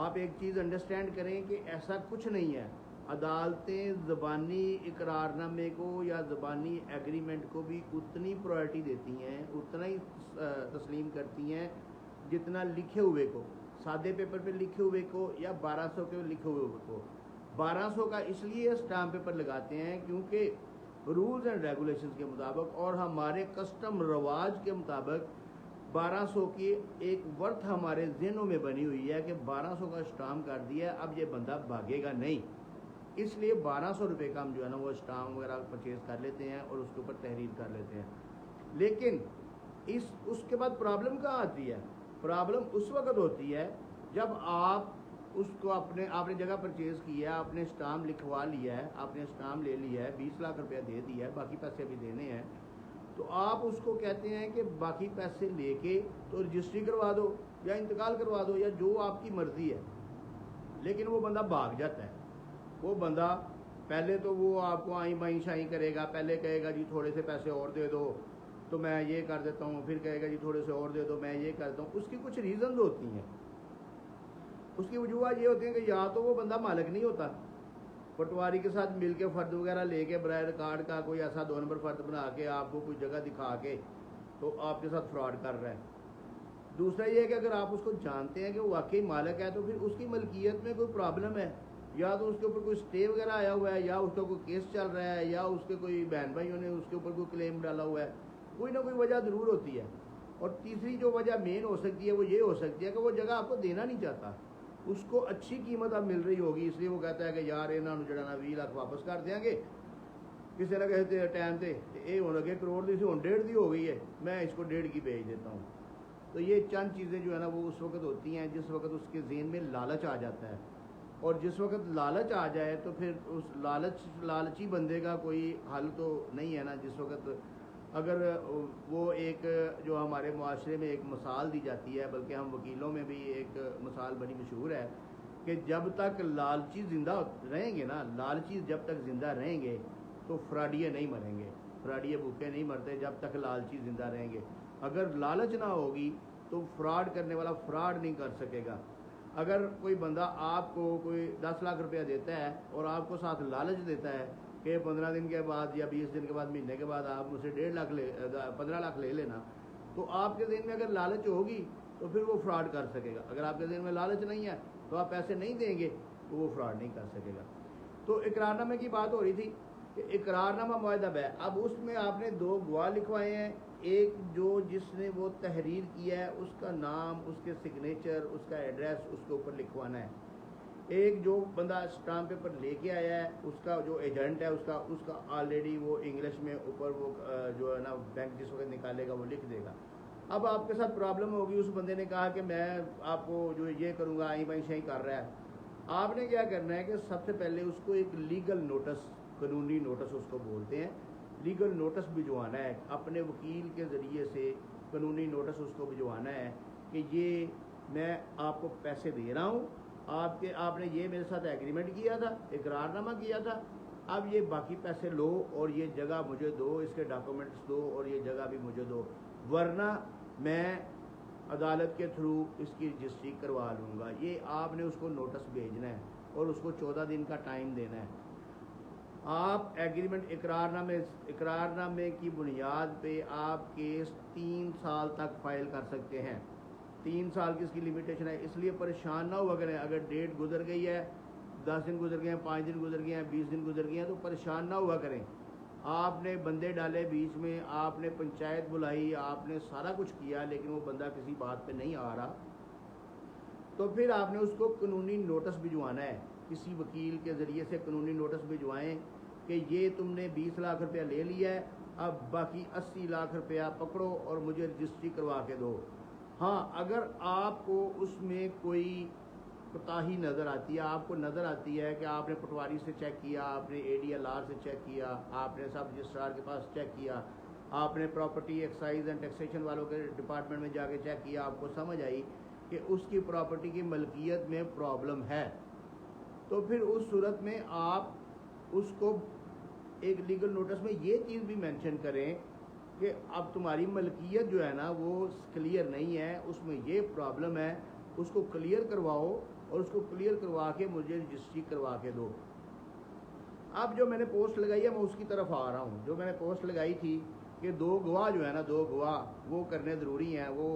آپ ایک چیز انڈرسٹینڈ کریں کہ ایسا کچھ نہیں ہے. عدالتیں زبانی اقرار نامے کو یا زبانی ایگریمنٹ کو بھی اتنی پرائرٹی دیتی ہیں, اتنا ہی تسلیم کرتی ہیں جتنا لکھے ہوئے کو, سادے پیپر پہ لکھے ہوئے کو یا 1200 کے لکھے ہوئے کو. 1200 کا اس لیے اسٹامپ پیپر لگاتے ہیں کیونکہ رولز اینڈ ریگولیشنز کے مطابق اور ہمارے کسٹم رواج کے مطابق 1200 کی ایک ورتھ ہمارے ذہنوں میں بنی ہوئی ہے کہ 1200 کا اسٹامپ کر دیا ہے, اب یہ بندہ بھاگے گا نہیں, اس لیے 1200 روپے کا ہم جو ہے نا وہ اسٹامپ وغیرہ پرچیز کر لیتے ہیں اور اس کے اوپر تحریر کر لیتے ہیں. لیکن اس کے بعد پرابلم کہاں آتی ہے؟ پرابلم اس وقت ہوتی ہے جب آپ اس کو آپ نے جگہ پرچیز کی ہے, آپ نے اسٹامپ لکھوا لیا ہے, آپ نے اسٹامپ لے لیا ہے, 20 لاکھ روپیہ دے دیا ہے, باقی پیسے بھی دینے ہیں, تو آپ اس کو کہتے ہیں کہ باقی پیسے لے کے تو رجسٹری کروا دو یا انتقال کروا دو یا جو آپ کی مرضی ہے. لیکن وہ بندہ بھاگ جاتا ہے. وہ بندہ پہلے تو وہ آپ کو آئیں بائیں شائیں کرے گا, پہلے کہے گا جی تھوڑے سے پیسے اور دے دو تو میں یہ کر دیتا ہوں, پھر کہے گا جی تھوڑے سے اور دے دو میں یہ کرتا ہوں. اس کی کچھ ریزنز ہوتی ہیں, اس کی وجوہات یہ ہوتی ہیں کہ یا تو وہ بندہ مالک نہیں ہوتا, پٹواری کے ساتھ مل کے فرد وغیرہ لے کے برائے ریکارڈ کا کوئی ایسا 2 نمبر فرد بنا کے آپ کو کوئی جگہ دکھا کے تو آپ کے ساتھ فراڈ کر رہا ہے. دوسرا یہ ہے کہ اگر آپ اس کو جانتے ہیں کہ وہ واقعی مالک ہے تو پھر اس کی ملکیت میں کوئی پرابلم ہے, یا تو اس کے اوپر کوئی اسٹے وغیرہ آیا ہوا ہے, یا اس کا کوئی کیس چل رہا ہے, یا اس کے کوئی بہن بھائیوں نے اس کے اوپر کوئی کلیم ڈالا ہوا ہے, کوئی نہ کوئی وجہ ضرور ہوتی ہے. اور تیسری جو وجہ مین ہو سکتی ہے وہ یہ ہو سکتی ہے کہ وہ جگہ آپ کو دینا نہیں چاہتا, اس کو اچھی قیمت اب مل رہی ہوگی, اس لیے وہ کہتا ہے کہ یار انہوں نے جڑا نا 20 لاکھ واپس کر دیں گے کسی نہ کہتے ٹائم سے, یہ ہونے لگے کروڑ دی سی ہوں 1.5 دی ہو گئی ہے, میں اس کو 1.5 کی بیچ دیتا ہوں. تو یہ چند چیزیں جو ہے نا وہ اس وقت ہوتی ہیں جس وقت اس کے ذہن میں لالچ آ جاتا ہے, اور جس وقت لالچ آ جائے تو پھر اس لالچی بندے کا کوئی حل تو نہیں ہے نا. جس وقت اگر وہ ایک جو ہمارے معاشرے میں ایک مثال دی جاتی ہے, بلکہ ہم وکیلوں میں بھی ایک مثال بڑی مشہور ہے کہ جب تک لالچی زندہ رہیں گے نا, لالچی جب تک زندہ رہیں گے تو فراڈیے نہیں مریں گے, فراڈیے بھوکے نہیں مرتے جب تک لالچی زندہ رہیں گے. اگر لالچ نہ ہوگی تو فراڈ کرنے والا فراڈ نہیں کر سکے گا. اگر کوئی بندہ آپ کو کوئی 10 لاکھ روپیہ دیتا ہے اور آپ کو ساتھ لالچ دیتا ہے کہ 15 دن کے بعد یا 20 دن کے بعد, مہینے کے بعد آپ مجھ سے 15 لاکھ لے لینا, تو آپ کے ذہن میں اگر لالچ ہوگی تو پھر وہ فراڈ کر سکے گا. اگر آپ کے ذہن میں لالچ نہیں ہے تو آپ پیسے نہیں دیں گے تو وہ فراڈ نہیں کر سکے گا. تو اقرار نامے کی بات ہو رہی تھی کہ اقرار نامہ معاہدہ بیع, اب اس میں آپ نے 2 گواہ لکھوائے ہیں, ایک جو جس نے وہ تحریر کیا ہے اس کا نام, اس کے سگنیچر, اس کا ایڈریس اس کے اوپر لکھوانا ہے. ایک جو بندہ اسٹامپ پیپر لے کے آیا ہے اس کا جو ایجنٹ ہے اس کا آلریڈی وہ انگلش میں اوپر وہ جو ہے نا بینک جس وقت نکالے گا وہ لکھ دے گا. اب آپ کے ساتھ پرابلم ہوگی, اس بندے نے کہا کہ میں آپ کو جو یہ کروں گا آئیں بائیں شائیں کر رہا ہے. آپ نے کیا کرنا ہے کہ سب سے پہلے اس کو ایک لیگل نوٹس, قانونی نوٹس اس کو بولتے ہیں, لیگل نوٹس بھجوانا ہے اپنے وکیل کے ذریعے سے. قانونی نوٹس اس کو بھجوانا ہے کہ یہ میں آپ کو پیسے دے رہا ہوں, آپ نے یہ میرے ساتھ ایگریمنٹ کیا تھا, اقرار نامہ کیا تھا, اب یہ باقی پیسے لو اور یہ جگہ مجھے دو, اس کے ڈاکومنٹس دو اور یہ جگہ بھی مجھے دو, ورنہ میں عدالت کے تھرو اس کی رجسٹری کروا لوں گا. یہ آپ نے اس کو نوٹس بھیجنا ہے اور اس کو 14 دن کا ٹائم دینا ہے. آپ ایگریمنٹ اقرار نامے کی بنیاد پہ آپ کیس 3 سال تک فائل کر سکتے ہیں. 3 سال کی اس کی لمیٹیشن ہے, اس لیے پریشان نہ ہوا کریں. اگر ڈیٹ گزر گئی ہے, 10 دن گزر گئے ہیں, 5 دن گزر گئے ہیں, 20 دن گزر گئے ہیں, تو پریشان نہ ہوا کریں. آپ نے بندے ڈالے بیچ میں, آپ نے پنچایت بلائی, آپ نے سارا کچھ کیا, لیکن وہ بندہ کسی بات پہ نہیں آ رہا, تو پھر آپ نے اس کو قانونی نوٹس بھجوانا ہے. کسی وکیل کے ذریعے سے قانونی نوٹس بھجوائیں کہ یہ تم نے 20 لاکھ روپیہ لے لیا ہے, اب باقی 80 لاکھ روپیہ پکڑو اور مجھے رجسٹری کروا کے دو. ہاں, اگر آپ کو اس میں کوئی کوتاہی نظر آتی ہے, آپ کو نظر آتی ہے کہ آپ نے پٹواری سے چیک کیا, آپ نے ADLR سے چیک کیا, آپ نے سب رجسٹرار کے پاس چیک کیا, آپ نے پراپرٹی ایکسائز اینڈ ٹیکسیشن والوں کے ڈپارٹمنٹ میں جا کے چیک کیا, آپ کو سمجھ آئی کہ اس کی پراپرٹی کی ملکیت میں پرابلم ہے, تو پھر اس صورت میں آپ اس کو ایک لیگل نوٹس میں یہ چیز بھی مینشن کریں کہ اب تمہاری ملکیت جو ہے نا وہ کلیئر نہیں ہے, اس میں یہ پرابلم ہے, اس کو کلیئر کرواؤ اور اس کو کلیئر کروا کے مجھے رجسٹری کروا کے دو۔ اب جو میں نے پوسٹ لگائی ہے میں اس کی طرف آ رہا ہوں۔ جو میں نے پوسٹ لگائی تھی کہ 2 گواہ جو ہے نا 2 گواہ وہ کرنے ضروری ہیں، وہ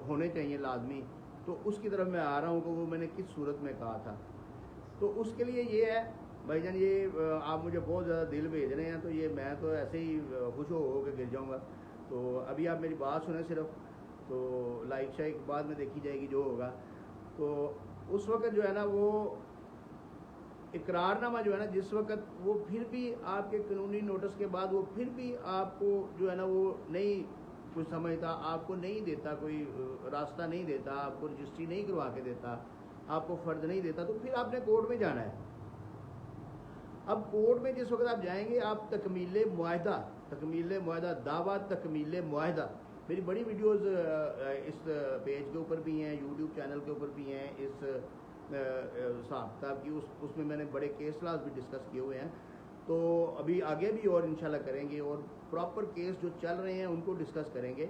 ہونے چاہیے لازمی، تو اس کی طرف میں آ رہا ہوں کہ وہ میں نے کس صورت میں کہا تھا۔ تو اس کے لیے یہ ہے بھائی جان، یہ آپ مجھے بہت زیادہ دل بھیج رہے ہیں، تو یہ میں تو ایسے ہی خوش ہو کے گر جاؤں گا۔ تو ابھی آپ میری بات سنیں صرف، تو لائک شائک بعد میں دیکھی جائے گی جو ہوگا۔ تو اس وقت جو ہے نا وہ اقرار نامہ جو ہے نا، جس وقت وہ پھر بھی آپ کے قانونی نوٹس کے بعد وہ پھر بھی آپ کو جو ہے نا وہ نہیں کچھ سمجھتا، آپ کو نہیں دیتا، کوئی راستہ نہیں دیتا، آپ کو رجسٹری نہیں کروا کے دیتا، آپ کو فرد نہیں دیتا، تو پھر آپ نے کورٹ میں جانا ہے۔ اب کورٹ میں جس وقت آپ جائیں گے، آپ تکمیل معاہدہ دعویٰ تکمیل معاہدہ، میری بڑی ویڈیوز اس پیج کے اوپر بھی ہیں، یوٹیوب چینل کے اوپر بھی ہیں، اس حساب کتاب کی اس میں نے بڑے کیس لاز بھی ڈسکس کیے ہوئے ہیں، تو ابھی آگے بھی اور انشاءاللہ کریں گے، اور پراپر کیس جو چل رہے ہیں ان کو ڈسکس کریں گے۔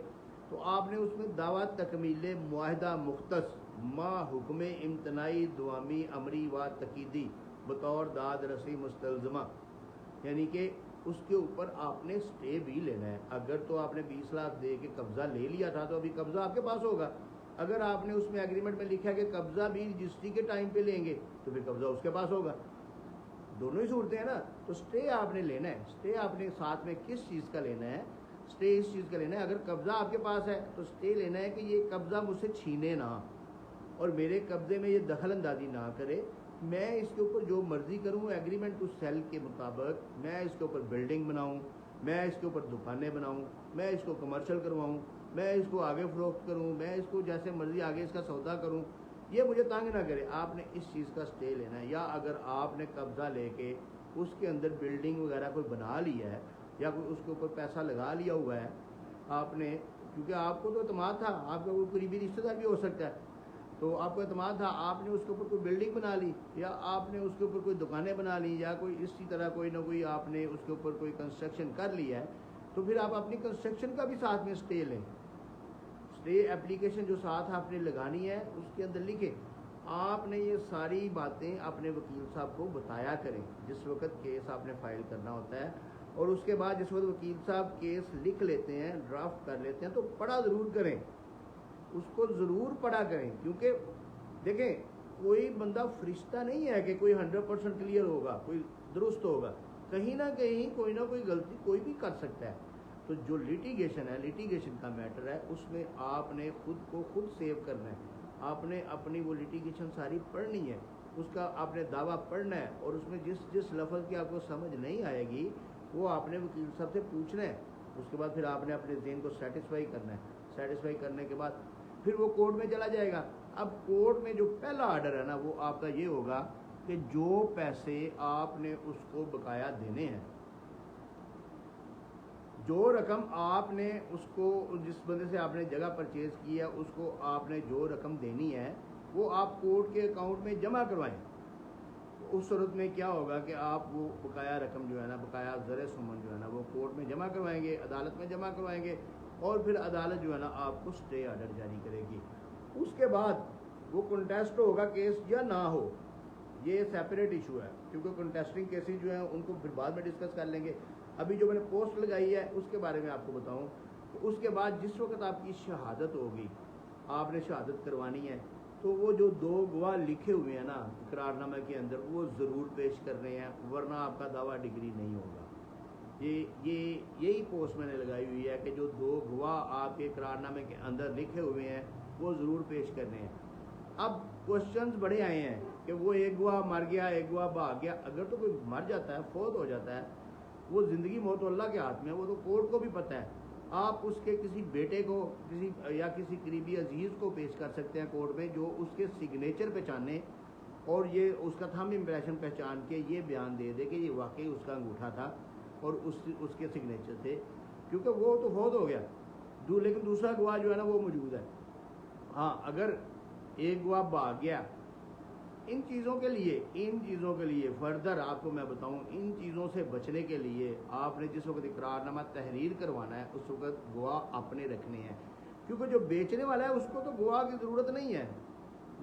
تو آپ نے اس میں دعویٰ تکمیل معاہدہ مختص ما حکم امتناعی دوامی امری و تقیدی بطور داد رسی مستلزمہ، یعنی کہ اس کے اوپر آپ نے سٹے بھی لینا ہے۔ اگر تو آپ نے 20 لاکھ دے کے قبضہ لے لیا تھا تو ابھی قبضہ آپ کے پاس ہوگا۔ اگر آپ نے اس میں ایگریمنٹ میں لکھا کہ قبضہ بھی رجسٹری کے ٹائم پہ لیں گے تو پھر قبضہ اس کے پاس ہوگا۔ دونوں ہی صورتیں ہیں نا، تو سٹے آپ نے لینا ہے۔ سٹے آپ نے ساتھ میں کس چیز کا لینا ہے؟ سٹے اس چیز کا لینا ہے، اگر قبضہ آپ کے پاس ہے تو سٹے لینا ہے کہ یہ قبضہ مجھ سے چھینے نہ، اور میرے قبضے میں یہ دخل اندازی نہ کرے، میں اس کے اوپر جو مرضی کروں ایگریمنٹ ٹو سیل کے مطابق، میں اس کے اوپر بلڈنگ بناؤں، میں اس کے اوپر دکانیں بناؤں، میں اس کو کمرشل کرواؤں، میں اس کو آگے فروخت کروں، میں اس کو جیسے مرضی آگے اس کا سودا کروں، یہ مجھے تنگ نہ کرے۔ آپ نے اس چیز کا سٹے لینا ہے۔ یا اگر آپ نے قبضہ لے کے اس کے اندر بلڈنگ وغیرہ کوئی بنا لیا ہے، یا کوئی اس کے اوپر پیسہ لگا لیا ہوا ہے آپ نے، کیونکہ آپ کو تو اعتماد تھا، آپ کا کوئی قریبی رشتہ دار بھی ہو سکتا ہے، تو آپ کو اعتماد تھا، آپ نے اس کے اوپر کوئی بلڈنگ بنا لی، یا آپ نے اس کے اوپر کوئی دکانیں بنا لی، یا کوئی اسی طرح کوئی نہ کوئی آپ نے اس کے اوپر کوئی کنسٹرکشن کر لی ہے، تو پھر آپ اپنی کنسٹرکشن کا بھی ساتھ میں سٹے لیں۔ سٹے اپلیکیشن جو ساتھ آپ نے لگانی ہے اس کے اندر لکھیں۔ آپ نے یہ ساری باتیں اپنے وکیل صاحب کو بتایا کریں جس وقت کیس آپ نے فائل کرنا ہوتا ہے، اور اس کے بعد جس وقت وکیل صاحب کیس لکھ لیتے ہیں، ڈرافٹ کر لیتے ہیں، تو پڑھا ضرور کریں، اس کو ضرور پڑھا کریں، کیونکہ دیکھیں کوئی بندہ فرشتہ نہیں ہے کہ کوئی 100% کلیئر ہوگا، کوئی درست ہوگا، کہیں نہ کہیں کوئی نہ کوئی غلطی کوئی بھی کر سکتا ہے۔ تو جو لیٹیگیشن ہے، لیٹیگیشن کا میٹر ہے، اس میں آپ نے خود کو خود سیو کرنا ہے، آپ نے اپنی وہ لیٹیگیشن ساری پڑھنی ہے، اس کا آپ نے دعویٰ پڑھنا ہے، اور اس میں جس لفظ کی آپ کو سمجھ نہیں آئے گی وہ آپ نے وکیل صاحب سے پوچھنا ہے۔ اس کے بعد پھر آپ نے اپنے ذہن کو سیٹسفائی کرنا ہے، سیٹسفائی کرنے کے بعد پھر وہ کورٹ میں چلا جائے گا۔ اب کورٹ میں جو پہلا آرڈر ہے نا وہ آپ کا یہ ہوگا کہ جو پیسے آپ نے اس کو بقایا دینے ہیں، جو رقم آپ نے اس کو، جس بندے سے آپ نے جگہ پرچیز کی ہے اس کو آپ نے جو رقم دینی ہے وہ آپ کورٹ کے اکاؤنٹ میں جمع کروائیں۔ اس صورت میں کیا ہوگا کہ آپ وہ بقایا رقم جو ہے نا، بقایا زر سمن جو ہے نا، وہ کورٹ میں جمع کروائیں گے، عدالت میں جمع کروائیں گے، اور پھر عدالت جو ہے نا آپ کو سٹے آرڈر جاری کرے گی۔ اس کے بعد وہ کنٹیسٹ ہوگا کیس یا نہ ہو، یہ سیپریٹ ایشو ہے، کیونکہ کنٹیسٹنگ کیسز جو ہیں ان کو پھر بعد میں ڈسکس کر لیں گے۔ ابھی جو میں نے پوسٹ لگائی ہے اس کے بارے میں آپ کو بتاؤں کہ اس کے بعد جس وقت آپ کی شہادت ہوگی، آپ نے شہادت کروانی ہے، تو وہ جو 2 گواہ لکھے ہوئے ہیں نا اقرار نامے کے اندر، وہ ضرور پیش کرنے ہیں، ورنہ آپ کا دعویٰ ڈگری نہیں ہوگا۔ یہی پوسٹ میں نے لگائی ہوئی ہے کہ جو 2 گواہ آپ کے اقرار نامے کے اندر لکھے ہوئے ہیں وہ ضرور پیش کرنے ہیں۔ اب کوشچنز بڑے آئے ہیں کہ وہ ایک گواہ مر گیا، ایک گواہ بھاگ گیا۔ اگر تو کوئی مر جاتا ہے، فوت ہو جاتا ہے، وہ زندگی موت تو اللہ کے ہاتھ میں ہے، وہ تو کورٹ کو بھی پتہ ہے۔ آپ اس کے کسی بیٹے کو یا کسی قریبی عزیز کو پیش کر سکتے ہیں کورٹ میں، جو اس کے سگنیچر پہچانے اور یہ اس کا تھم امپریشن پہچان کے یہ بیان دے دے کہ یہ واقعی اس کا انگوٹھا تھا اور اس کے سگنیچر تھے، کیونکہ وہ تو فوت ہو گیا، لیکن دوسرا گواہ جو ہے نا وہ موجود ہے۔ ہاں اگر ایک گواہ بھاگ گیا، ان چیزوں کے لیے فردر آپ کو میں بتاؤں، ان چیزوں سے بچنے کے لیے آپ نے جس وقت اقرار نامہ تحریر کروانا ہے اس وقت گواہ اپنے رکھنے ہیں، کیونکہ جو بیچنے والا ہے اس کو تو گواہ کی ضرورت نہیں ہے،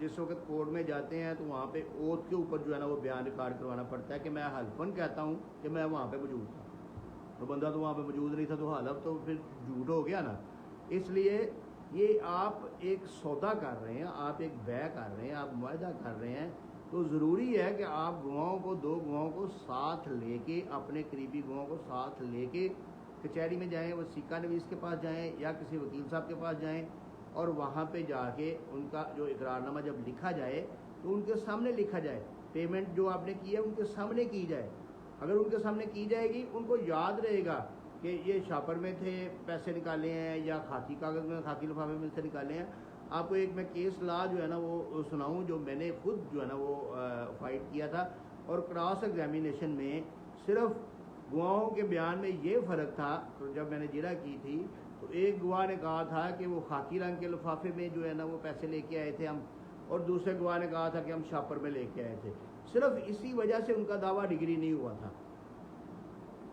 جس وقت کورٹ میں جاتے ہیں تو وہاں پہ اوتھ کے اوپر جو ہے نا وہ بیان ریکارڈ کروانا پڑتا ہے کہ میں حلفاً کہتا ہوں کہ میں وہاں پہ موجود تھا. تو بندہ تو وہاں پہ موجود نہیں تھا تو حلف تو پھر جھوٹ ہو گیا نا. اس لیے یہ آپ ایک سودا کر رہے ہیں, آپ ایک بے کر رہے ہیں, آپ معاہدہ کر رہے ہیں, تو ضروری ہے کہ آپ گواہوں کو, 2 گواہوں کو ساتھ لے کے, اپنے قریبی گواہوں کو ساتھ لے کے کچہری میں جائیں, وثیقہ نویس کے پاس جائیں یا کسی وکیل صاحب کے پاس جائیں, اور وہاں پہ جا کے ان کا جو اقرار نامہ جب لکھا جائے تو ان کے سامنے لکھا جائے. پیمنٹ جو آپ نے کی ہے ان کے سامنے کی جائے. اگر ان کے سامنے کی جائے گی, ان کو یاد رہے گا کہ یہ شاپر میں تھے, پیسے نکالے ہیں, یا خاکی کاغذ میں, خاکی لفافے میں سے نکالے ہیں. آپ کو ایک میں کیس لا جو ہے نا وہ سناؤں, جو میں نے خود جو ہے نا وہ فائٹ کیا تھا, اور کراس ایگزامینیشن میں صرف گواہوں کے بیان میں یہ فرق تھا. تو جب میں نے جرا کی تھی تو ایک گواہ نے کہا تھا کہ وہ خاکی رنگ کے لفافے میں جو ہے نا وہ پیسے لے کے آئے تھے ہم, اور دوسرے گواہ نے کہا تھا کہ ہم شاپر میں لے کے آئے تھے. صرف اسی وجہ سے ان کا دعویٰ ڈگری نہیں ہوا تھا.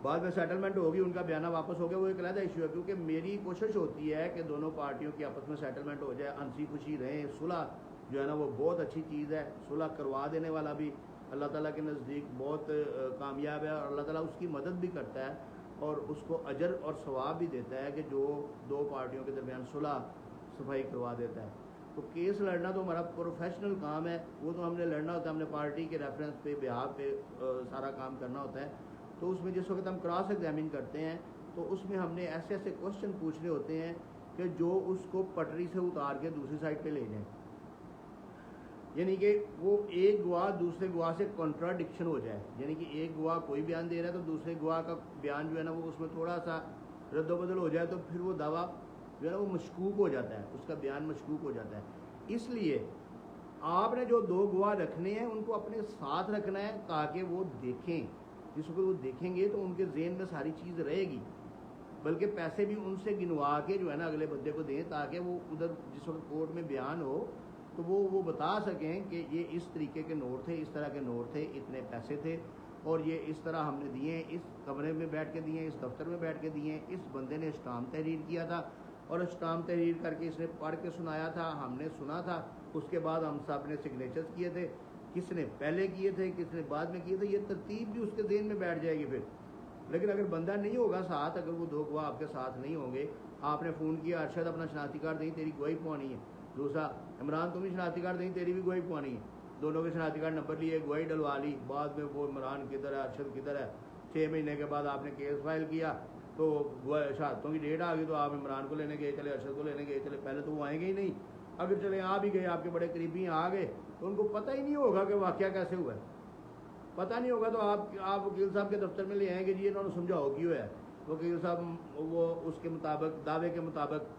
بعد میں سیٹلمنٹ ہوگی, ان کا بیانہ واپس ہو گیا, وہ ایک علیحدہ ایشو ہے. کیونکہ میری کوشش ہوتی ہے کہ دونوں پارٹیوں کی آپس میں سیٹلمنٹ ہو جائے, ہنسی خوشی رہیں. صلح جو ہے نا وہ بہت اچھی چیز ہے. صلح کروا دینے والا بھی اللہ تعالیٰ کے نزدیک بہت کامیاب ہے, اور اللہ تعالیٰ اس کی مدد بھی کرتا ہے اور اس کو اجر اور ثواب بھی دیتا ہے کہ جو 2 پارٹیوں کے درمیان صلح صفائی کروا دیتا ہے. تو کیس لڑنا تو ہمارا پروفیشنل کام ہے, وہ تو ہم نے لڑنا ہوتا ہے, ہم نے پارٹی کے ریفرنس پہ, بہاف پہ سارا کام کرنا ہوتا ہے. تو اس میں جس وقت ہم کراس ایگزامن کرتے ہیں تو اس میں ہم نے ایسے ایسے کوشچن پوچھنے ہوتے ہیں کہ جو اس کو پٹری سے اتار کے دوسری سائڈ پہ لے جائیں. یعنی کہ وہ ایک گواہ دوسرے گواہ سے کنٹراڈکشن ہو جائے, یعنی کہ ایک گواہ کوئی بیان دے رہا ہے تو دوسرے گواہ کا بیان جو ہے نا وہ اس میں تھوڑا سا رد و بدل ہو جائے, تو پھر وہ دعویٰ جو ہے نا وہ مشکوک ہو جاتا ہے, اس کا بیان مشکوک ہو جاتا ہے. اس لیے آپ نے جو 2 گواہ رکھنے ہیں ان کو اپنے ساتھ رکھنا ہے تاکہ وہ دیکھیں. جس وقت وہ دیکھیں گے تو ان کے ذہن میں ساری چیز رہے گی, بلکہ پیسے بھی ان سے گنوا کے جو ہے نا اگلے بندے کو دیں, تاکہ وہ ادھر جس وقت کورٹ میں بیان ہو تو وہ بتا سکیں کہ یہ اس طریقے کے نوٹ تھے, اس طرح کے نوٹ تھے, اتنے پیسے تھے, اور یہ اس طرح ہم نے دیے, اس کمرے میں بیٹھ کے دیے, اس دفتر میں بیٹھ کے دیے, اس بندے نے اسٹامپ تحریر کیا تھا اور اسٹامپ تحریر کر کے اس نے پڑھ کے سنایا تھا, ہم نے سنا تھا, اس کے بعد ہم سب نے سگنیچرز کیے تھے, کس نے پہلے کیے تھے, کس نے بعد میں کیے تھے. یہ ترتیب بھی اس کے ذہن میں بیٹھ جائے گی پھر. لیکن اگر بندہ نہیں ہوگا ساتھ, اگر وہ 2 گواہ آپ کے ساتھ نہیں ہوں گے, آپ نے فون کیا, ارشد اپنا شناختی کارڈ دیں, تیری گواہی پوانی ہے. دوسرا, عمران تم بھی شناختی کارڈ دیں, تیری بھی گواہی پوانی ہے. دونوں کے شناختی کارڈ نمبر لیے, گواہی ڈلوا لی, بعد میں وہ عمران کدھر ہے, ارشد کدھر ہے. 6 مہینے کے بعد آپ نے کیس فائل کیا تو شہادتوں کی ڈیٹ آ گئی, تو آپ عمران کو لینے گئے چلے, ارشد کو لینے گئے چلے. پہلے تو وہ آئیں گے ہی نہیں. اگر چلے آ بھی گئے, آپ کے بڑے قریبی آ گئے, تو ان کو پتہ ہی نہیں ہوگا کہ واقعہ کیسے ہوا ہے, پتہ نہیں ہوگا. تو آپ وکیل صاحب کے دفتر میں لے آئیں گے, جی انہوں نے سمجھاؤ کیوں ہے. وکیل صاحب وہ اس کے مطابق, دعوے کے مطابق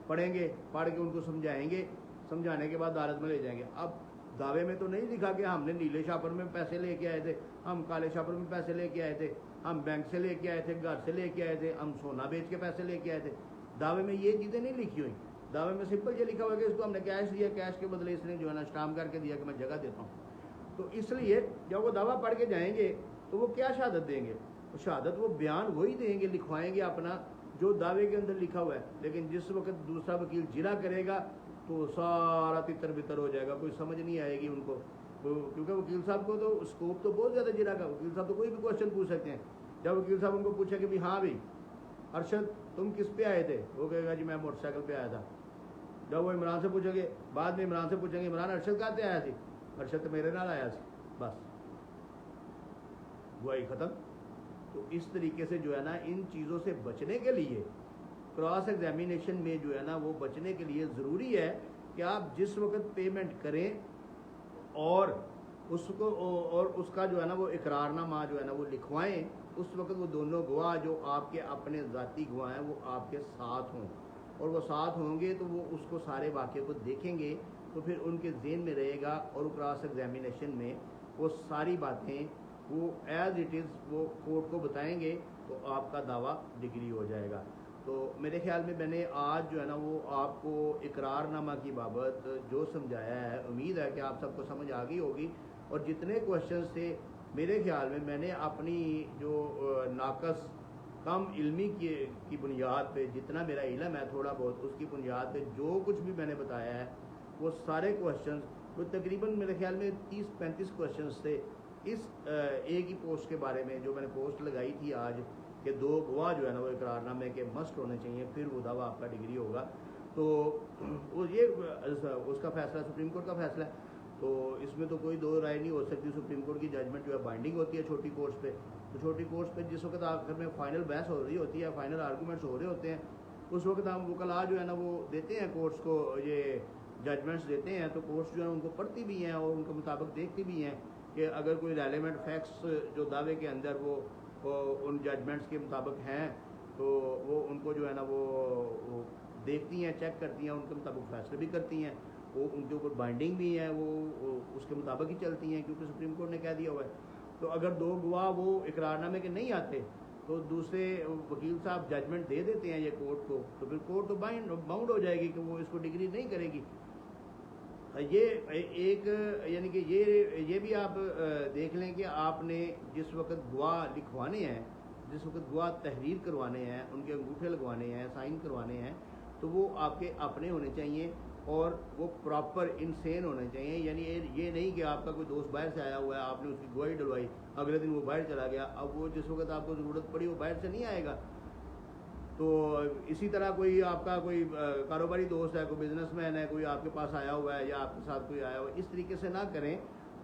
پڑھیں گے, پڑھ کے ان کو سمجھائیں گے, سمجھانے کے بعد عدالت میں لے جائیں گے. اب دعوے میں تو نہیں لکھا کہ ہم نے نیلے شاپر میں پیسے لے کے آئے تھے, ہم کالے شاپر میں پیسے لے کے آئے تھے, ہم بینک سے لے کے آئے تھے, گھر سے لے کے آئے تھے, ہم سونا بیچ کے پیسے لے کے آئے تھے. دعوے میں یہ چیزیں نہیں لکھی ہوئی. دعوے میں سمپل یہ لکھا ہوا کہ اس کو ہم نے کیش دیا, کیش کے بدلے اس نے جو ہے نا اسٹامپ کر کے دیا کہ میں جگہ دیتا ہوں. تو اس لیے جب وہ دعویٰ پڑھ کے جائیں گے تو وہ کیا شہادت دیں گے؟ شہادت وہ بیان وہی دیں گے, لکھوائیں گے اپنا جو دعوے کے اندر لکھا ہوا ہے. لیکن جس وقت دوسرا وکیل جرا کرے گا تو سارا تتر بتر ہو جائے گا, کوئی سمجھ نہیں آئے گی ان کو, کیونکہ وکیل صاحب کو تو اسکوپ تو بہت زیادہ جرا کا. وکیل صاحب تو کوئی بھی کوشچن پوچھ سکتے ہیں. جب وکیل صاحب ان کو پوچھے کہ بھی ہاں بھائی ارشد تم کس پہ آئے تھے, وہ کہے گا جی میں موٹر سائیکل پہ آیا تھا. جب وہ عمران سے پوچھیں گے, بعد میں عمران سے پوچھیں گے عمران ارشد کہاں سے آیا تھی, ارشد تو میرے نال آیا سی, بس گواہی ختم. تو اس طریقے سے جو ہے نا ان چیزوں سے بچنے کے لیے کراس ایگزامینیشن میں جو ہے نا وہ بچنے کے لیے ضروری ہے کہ آپ جس وقت پیمنٹ کریں اور اس کا جو ہے نا وہ اقرار نامہ جو ہے نا وہ لکھوائیں, اس وقت وہ دونوں گواہ جو آپ کے اپنے ذاتی گواہ ہیں وہ آپ کے ساتھ ہوں, اور وہ ساتھ ہوں گے تو وہ اس کو سارے واقعے کو دیکھیں گے, تو پھر ان کے ذہن میں رہے گا, اور کراس ایگزامینیشن میں وہ ساری باتیں وہ ایز اٹ از وہ کورٹ کو بتائیں گے, تو آپ کا دعویٰ ڈگری ہو جائے گا. تو میرے خیال میں نے آج جو ہے نا وہ آپ کو اقرار نامہ کی بابت جو سمجھایا ہے, امید ہے کہ آپ سب کو سمجھ آ گئی ہوگی. اور جتنے کوشچنس تھے میرے خیال میں نے اپنی جو ناقص کم علمی کی بنیاد پہ, جتنا میرا علم ہے تھوڑا بہت, اس کی بنیاد پہ جو کچھ بھی میں نے بتایا ہے وہ سارے کوشچنس تو تقریباً میرے خیال میں 30-35 کوشچنس تھے اس ایک ہی پوسٹ کے بارے میں، جو میں نے پوسٹ لگائی تھی آج کہ 2 گواہ جو ہے نا وہ اقرار نامے کے مسٹ ہونے چاہیے، پھر وہ دعویٰ آپ کا ڈگری ہوگا. تو وہ یہ اس کا فیصلہ سپریم کورٹ کا فیصلہ ہے، تو اس میں تو کوئی دو رائے نہیں ہو سکتی. سپریم کورٹ کی ججمنٹ جو ہے بائنڈنگ ہوتی ہے چھوٹی کورٹس پہ. تو چھوٹی کورٹس پہ جس وقت آخر میں فائنل بحث ہو رہی ہوتی ہے، فائنل آرگومنٹس ہو رہے ہوتے ہیں، اس وقت ہم وکلاء جو ہے نا وہ دیتے ہیں کورٹس کو یہ ججمنٹس دیتے ہیں، تو کورٹس جو ہیں ان کو پڑھتی بھی ہیں اور ان کے مطابق دیکھتی بھی ہیں کہ اگر کوئی ریلیونٹ فیکٹس جو دعوے کے اندر وہ ان ججمنٹس کے مطابق ہیں تو وہ ان کو جو ہے نا وہ دیکھتی ہیں، چیک کرتی ہیں، ان کے مطابق فیصلے بھی کرتی ہیں. وہ ان کے اوپر بائنڈنگ بھی ہے، وہ اس کے مطابق ہی چلتی ہیں کیونکہ سپریم کورٹ نے کہہ دیا ہوا ہے. تو اگر 2 گواہ وہ اقرار نامے کے نہیں آتے تو دوسرے وکیل صاحب ججمنٹ دے دیتے ہیں یہ کورٹ کو، تو پھر کورٹ تو باؤنڈ ہو جائے گی کہ وہ اس کو ڈگری نہیں کرے گی. یہ ایک یعنی کہ یہ بھی آپ دیکھ لیں کہ آپ نے جس وقت گواہ لکھوانے ہیں، جس وقت گواہ تحریر کروانے ہیں، ان کے انگوٹھے لگوانے ہیں، سائن کروانے ہیں، تو وہ آپ کے اپنے ہونے چاہیے اور وہ پراپر انسین ہونے چاہیے. یعنی یہ نہیں کہ آپ کا کوئی دوست باہر سے آیا ہوا ہے، آپ نے اس کی گواہی ڈلوائی، اگلے دن وہ باہر چلا گیا، اب وہ جس وقت آپ کو ضرورت پڑی وہ باہر سے نہیں آئے گا. تو اسی طرح کوئی آپ کا کوئی کاروباری دوست ہے، کوئی بزنس مین ہے، کوئی آپ کے پاس آیا ہوا ہے یا آپ کے ساتھ کوئی آیا ہوا ہے، اس طریقے سے نہ کریں.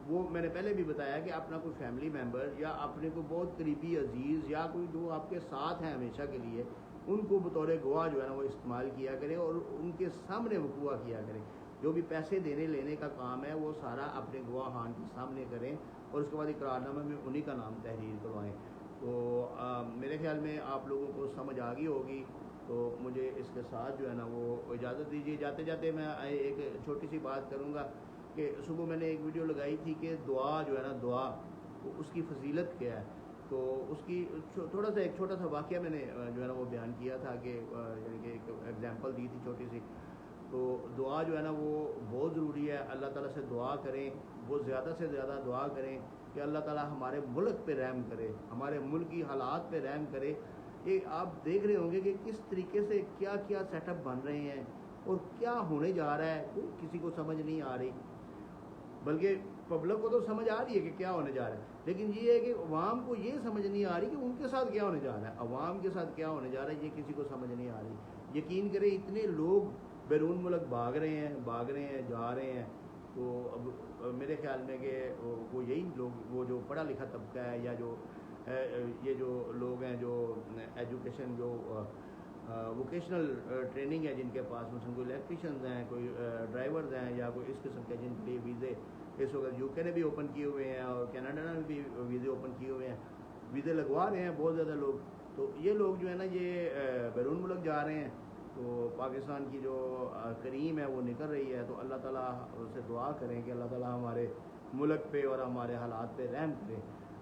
وہ میں نے پہلے بھی بتایا کہ اپنا کوئی فیملی ممبر یا اپنے کو بہت قریبی عزیز یا کوئی جو آپ کے ساتھ ہیں ہمیشہ کے لیے، ان کو بطور گواہ جو ہے نا وہ استعمال کیا کریں اور ان کے سامنے وقوع کیا کریں. جو بھی پیسے دینے لینے کا کام ہے وہ سارا اپنے گواہان کے سامنے کریں اور اس کے بعد اقرار نامے میں انہی کا نام تحریر کروائیں. تو میرے خیال میں آپ لوگوں کو سمجھ آ گئی ہوگی. تو مجھے اس کے ساتھ جو ہے نا وہ اجازت دیجیے. جاتے جاتے میں ایک چھوٹی سی بات کروں گا کہ صبح میں نے ایک ویڈیو لگائی تھی کہ دعا جو ہے نا، دعا اس کی فضیلت کیا ہے. تو اس کی تھوڑا سا ایک چھوٹا سا واقعہ میں نے جو ہے نا وہ بیان کیا تھا کہ یعنی کہ ایک ایگزامپل دی تھی چھوٹی سی. تو دعا جو ہے نا وہ بہت ضروری ہے. اللہ تعالیٰ سے دعا کریں، وہ زیادہ سے زیادہ دعا کریں کہ اللہ تعالیٰ ہمارے ملک پہ رحم کرے، ہمارے ملکی حالات پہ رحم کرے. یہ آپ دیکھ رہے ہوں گے کہ کس طریقے سے کیا کیا سیٹ اپ بن رہے ہیں اور کیا ہونے جا رہا ہے، کوئی کسی کو سمجھ نہیں آ رہی. بلکہ پبلک کو تو سمجھ آ رہی ہے کہ کیا ہونے جا رہا ہے، لیکن یہ ہے کہ عوام کو یہ سمجھ نہیں آ رہی کہ ان کے ساتھ کیا ہونے جا رہا ہے. عوام کے ساتھ کیا ہونے جا رہا ہے یہ کسی کو سمجھ نہیں آ رہی. یقین کریں اتنے لوگ بیرون ملک بھاگ رہے ہیں، جا رہے ہیں. تو اب میرے خیال میں کہ وہ یہی لوگ، وہ جو پڑھا لکھا طبقہ ہے یا جو یہ جو لوگ ہیں جو ایجوکیشن جو ووکیشنل ٹریننگ ہے جن کے پاس، مثلا کوئی الیکٹریشنز ہیں، کوئی ڈرائیورز ہیں یا کوئی اس قسم کے جن کے لیے ویزے اس وقت یو کے نے بھی اوپن کیے ہوئے ہیں اور کینیڈا نے بھی ویزے اوپن کیے ہوئے ہیں، ویزے لگوا رہے ہیں بہت زیادہ لوگ. تو یہ لوگ جو ہے نا یہ بیرون ملک جا رہے ہیں. تو پاکستان کی جو کریم ہے وہ نکل رہی ہے. تو اللہ تعالیٰ سے دعا کریں کہ اللہ تعالیٰ ہمارے ملک پہ اور ہمارے حالات پہ رحم کرے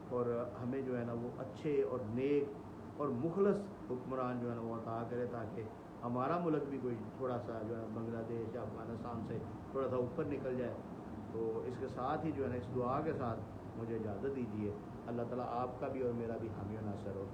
اور ہمیں جو ہے نا وہ اچھے اور نیک اور مخلص حکمران جو ہے نا وہ عطا کرے، تاکہ ہمارا ملک بھی کوئی تھوڑا سا جو ہے بنگلہ دیش یا افغانستان سے تھوڑا سا اوپر نکل جائے. تو اس کے ساتھ ہی جو ہے نا اس دعا کے ساتھ مجھے اجازت دیجیے. اللہ تعالیٰ آپ کا بھی اور میرا بھی حامی و ناصر ہو.